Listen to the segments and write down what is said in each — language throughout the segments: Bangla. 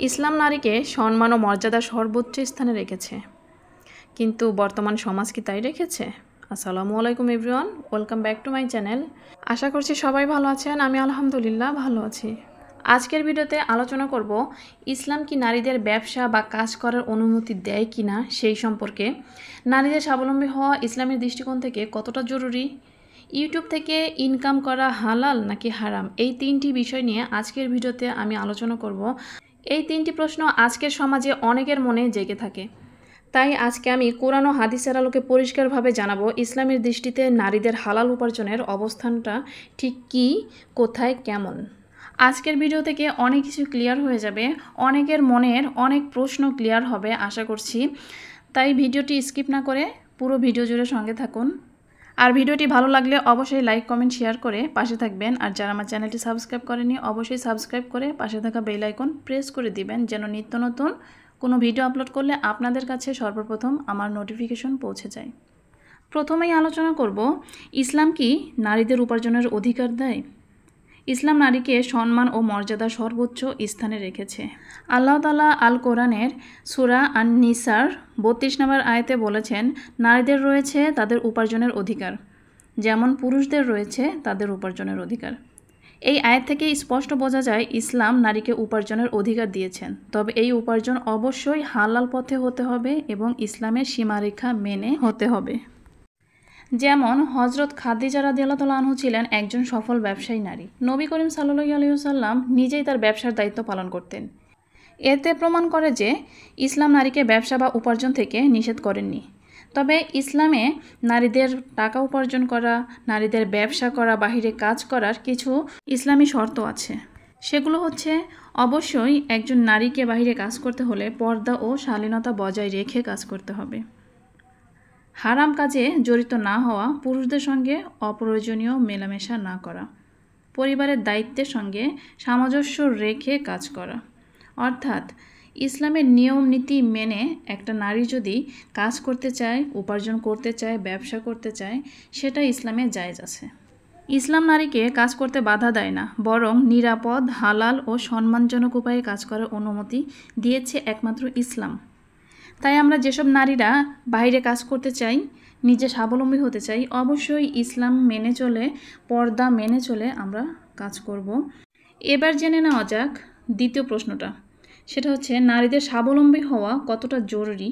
ইসলাম নারীকে সম্মান ও মর্যাদার সর্বোচ্চ স্থানে রেখেছে, কিন্তু বর্তমান সমাজ কি তাই রেখেছে? আসসালামু আলাইকুম everyone, welcome back to my channel. আশা করছি সবাই ভালো আছেন। আমি আলহামদুলিল্লাহ ভালো আছি। আজকের ভিডিওতে আলোচনা করব ইসলাম কি নারীদের ব্যবসা বা কাজ করার অনুমতি দেয় কি না সেই সম্পর্কে। নারীদের স্বাবলম্বী হওয়া ইসলামের দৃষ্টিকোণ থেকে কতটা জরুরি, ইউটিউব থেকে ইনকাম করা হালাল নাকি হারাম, এই তিনটি বিষয় নিয়ে আজকের ভিডিওতে আমি আলোচনা করব। এই তিনটি প্রশ্ন আজকের সমাজে অনেকের মনে জেগে থাকে, তাই আজকে আমি কোরআন ও হাদিসের আলোকে পরিষ্কারভাবে জানাবো ইসলামের দৃষ্টিতে নারীদের হালাল উপার্জনের অবস্থানটা ঠিক কী, কোথায়, কেমন। আজকের ভিডিও থেকে অনেক কিছু ক্লিয়ার হয়ে যাবে, অনেকের মনের অনেক প্রশ্ন ক্লিয়ার হবে আশা করছি। তাই ভিডিওটি স্কিপ না করে পুরো ভিডিও জুড়ে সঙ্গে থাকুন। আর ভিডিওটি ভালো লাগলে অবশ্যই লাইক, কমেন্ট, শেয়ার করে পাশে থাকবেন। আর যারা আমার চ্যানেলটি সাবস্ক্রাইব করেনি অবশ্যই সাবস্ক্রাইব করে পাশে থাকা বেল আইকন প্রেস করে দিবেন, যেন নিত্য নতুন কোনো ভিডিও আপলোড করলে আপনাদের কাছে সর্বপ্রথম আমার নোটিফিকেশন পৌঁছে যায়। প্রথমেই আলোচনা করব, ইসলাম কি নারীদের উপার্জনের অধিকার দেয়? ইসলাম নারীকে সম্মান ও মর্যাদা সর্বোচ্চ স্থানে রেখেছে। আল্লাহ তাআলা আল কোরআনের সূরা আন-নিসার 32 নম্বর আয়াতে বলেছেন, নারীদের রয়েছে তাদের উপার্জনের অধিকার, যেমন পুরুষদের রয়েছে তাদের উপার্জনের অধিকার। এই আয়াত থেকে স্পষ্ট বোঝা যায় ইসলাম নারীকে উপার্জনের অধিকার দিয়েছেন, তবে এই উপার্জন অবশ্যই হালাল পথে হতে হবে এবং ইসলামের সীমারেখা মেনে হতে হবে। যেমন হজরত খাদিজা রাদিয়াল্লাহু তাআলা আনহু ছিলেন একজন সফল ব্যবসায়ী নারী। নবী করিম সাল্লাল্লাহু আলাইহি ওয়াসাল্লাম নিজেই তার ব্যবসার দায়িত্ব পালন করতেন। এতে প্রমাণ করে যে ইসলাম নারীকে ব্যবসা বা উপার্জন থেকে নিষেধ করেননি। তবে ইসলামে নারীদের টাকা উপার্জন করা, নারীদের ব্যবসা করা, বাহিরে কাজ করার কিছু ইসলামী শর্ত আছে। সেগুলো হচ্ছে, অবশ্যই একজন নারীকে বাহিরে কাজ করতে হলে পর্দা ও শালীনতা বজায় রেখে কাজ করতে হবে। হারাম কাজে জড়িত না হওয়া, পুরুষদের সঙ্গে অপ্রয়োজনীয় মেলামেশা না করা, পরিবারের দায়িত্বের সঙ্গে সামঞ্জস্য রেখে কাজ করা। অর্থাৎ ইসলামের নিয়ম নীতি মেনে একটা নারী যদি কাজ করতে চায়, উপার্জন করতে চায়, ব্যবসা করতে চায়, সেটা ইসলামে জায়েজ আছে। ইসলাম নারীকে কাজ করতে বাধা দেয় না, বরং নিরাপদ, হালাল ও সম্মানজনক উপায়ে কাজ করার অনুমতি দিয়েছে একমাত্র ইসলাম। তাই আমরা যেসব নারীরা বাইরে কাজ করতে চাই, নিজে স্বাবলম্বী হতে চাই, অবশ্যই ইসলাম মেনে চলে, পর্দা মেনে চলে আমরা কাজ করব। এবার জেনে নেওয়া যাক দ্বিতীয় প্রশ্নটা, সেটা হচ্ছে নারীদের স্বাবলম্বী হওয়া কতটা জরুরি।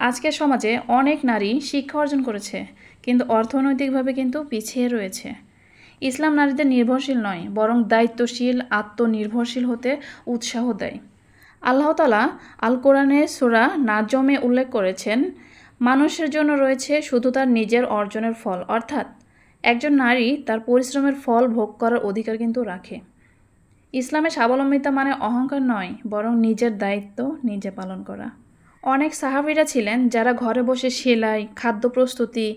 আজকের সমাজে অনেক নারী শিক্ষা অর্জন করেছে, কিন্তু অর্থনৈতিকভাবে কিন্তু পিছিয়ে রয়েছে। ইসলাম নারীদের নির্ভরশীল নয়, বরং দায়িত্বশীল, আত্মনির্ভরশীল হতে উৎসাহ দেয়। আল্লাহ তাআলা আল কোরআনের সূরা নাজমে উল্লেখ করেছেন, মানুষের জন্য রয়েছে শুধু তার নিজের অর্জনের ফল, অর্থাৎ একজন নারী তার পরিশ্রমের ফল ভোগ করার অধিকার কিন্তু রাখে। ইসলামে স্বাবলম্বিতা মানে অহংকার নয়, বরং নিজের দায়িত্ব নিজে পালন করা। অনেক সাহাবীরা ছিলেন যারা ঘরে বসে সেলাই, খাদ্য প্রস্তুতি,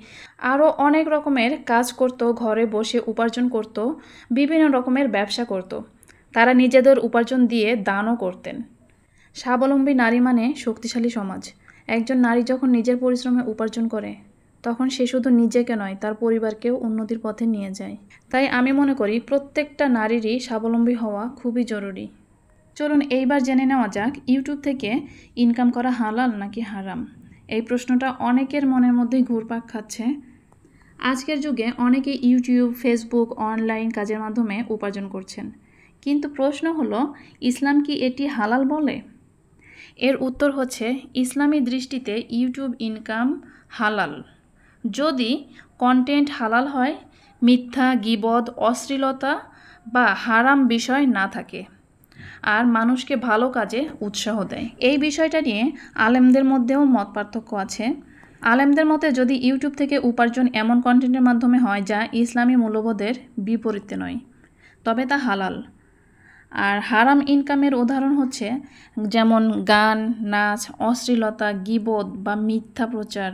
আরও অনেক রকমের কাজ করত, ঘরে বসে উপার্জন করত, বিভিন্ন রকমের ব্যবসা করত। তারা নিজেদের উপার্জন দিয়ে দানও করতেন। স্বাবলম্বী নারী মানে শক্তিশালী সমাজ। একজন নারী যখন নিজের পরিশ্রমে উপার্জন করে, তখন সে শুধু নিজেকে নয়, তার পরিবারকেও উন্নতির পথে নিয়ে যায়। তাই আমি মনে করি প্রত্যেকটা নারীরই স্বাবলম্বী হওয়া খুবই জরুরি। চলুন এইবার জেনে নেওয়া যাক, ইউটিউব থেকে ইনকাম করা হালাল নাকি হারাম। এই প্রশ্নটা অনেকের মনের মধ্যেই ঘুরপাক খাচ্ছে। আজকের যুগে অনেকে ইউটিউব, ফেসবুক, অনলাইন কাজের মাধ্যমে উপার্জন করছেন, কিন্তু প্রশ্ন হলো, ইসলাম কি এটি হালাল বলে? এর উত্তর হচ্ছে, ইসলামী দৃষ্টিতে ইউটিউব ইনকাম হালাল যদি কন্টেন্ট হালাল হয়, মিথ্যা, গীবত, অশ্লীলতা বা হারাম বিষয় না থাকে, আর মানুষকে ভালো কাজে উৎসাহ দেয়। এই বিষয়টা নিয়ে আলেমদের মধ্যেও মত পার্থক্য আছে। আলেমদের মতে যদি ইউটিউব থেকে উপার্জন এমন কন্টেন্টের মাধ্যমে হয় যা ইসলামী মূল্যবোধের বিপরীতে নয়, তবে তা হালাল। আর হারাম ইনকামের উদাহরণ হচ্ছে যেমন গান, নাচ, অশ্লীলতা, গীবত বা মিথ্যা প্রচার,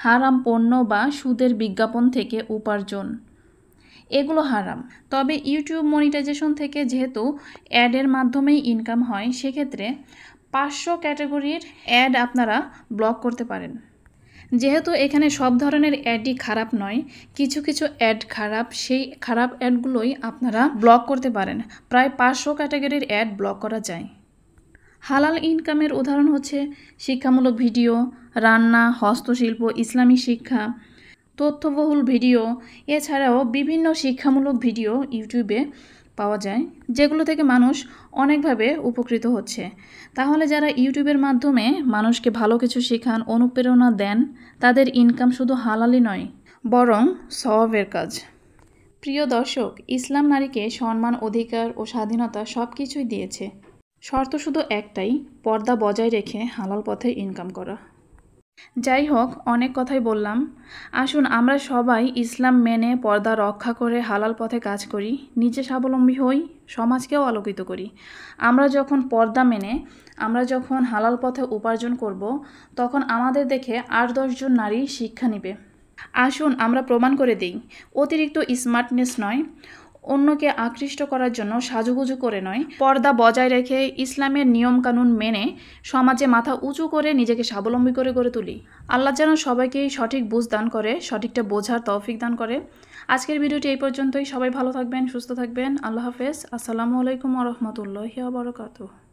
হারাম পণ্য বা সুদের বিজ্ঞাপন থেকে উপার্জন, এগুলো হারাম। তবে ইউটিউব মনিটাইজেশন থেকে যেহেতু অ্যাডের মাধ্যমেই ইনকাম হয়, সেক্ষেত্রে 500 ক্যাটাগরির অ্যাড আপনারা ব্লক করতে পারেন। যেহেতু এখানে সব ধরনের অ্যাডই খারাপ নয়, কিছু কিছু অ্যাড খারাপ, সেই খারাপ অ্যাডগুলোই আপনারা ব্লক করতে পারেন। প্রায় 500 ক্যাটাগরির অ্যাড ব্লক করা যায়। হালাল ইনকামের উদাহরণ হচ্ছে শিক্ষামূলক ভিডিও, রান্না, হস্তশিল্প, ইসলামী শিক্ষা, তথ্যবহুল ভিডিও। এছাড়াও বিভিন্ন শিক্ষামূলক ভিডিও ইউটিউবে পাওয়া যায়, যেগুলো থেকে মানুষ অনেকভাবে উপকৃত হচ্ছে। তাহলে যারা ইউটিউবের মাধ্যমে মানুষকে ভালো কিছু শেখান, অনুপ্রেরণা দেন, তাদের ইনকাম শুধু হালালই নয়, বরং সওয়াবের কাজ। প্রিয় দর্শক, ইসলাম নারীকে সম্মান, অধিকার ও স্বাধীনতা সব কিছুই দিয়েছে। শর্ত শুধু একটাই, পর্দা বজায় রেখে হালাল পথে ইনকাম করা। যাই হোক, অনেক কথাই বললাম। আসুন আমরা সবাই ইসলাম মেনে পর্দা রক্ষা করে হালাল পথে কাজ করি, নিজে স্বাবলম্বী হই, সমাজকেও আলোকিত করি। আমরা যখন পর্দা মেনে আমরা যখন হালাল পথে উপার্জন করব, তখন আমাদের দেখে 8-10 জন নারী শিক্ষা নেবে। আসুন আমরা প্রমাণ করে দিই, অতিরিক্ত স্মার্টনেস নয়, অন্যকে আকৃষ্ট করার জন্য সাজুগুজু করে নয়, পর্দা বজায় রেখে ইসলামের নিয়মকানুন মেনে সমাজে মাথা উঁচু করে নিজেকে স্বাবলম্বী করে গড়ে তুলি। আল্লাহ যেন সবাইকেই সঠিক বুঝ দান করে, সঠিকটা বোঝার তৌফিক দান করে। আজকের ভিডিওটি এই পর্যন্তই। সবাই ভালো থাকবেন, সুস্থ থাকবেন। আল্লাহ হাফেজ। আসসালামু আলাইকুম ওয়া রাহমাতুল্লাহি ওয়া বারাকাতুহু।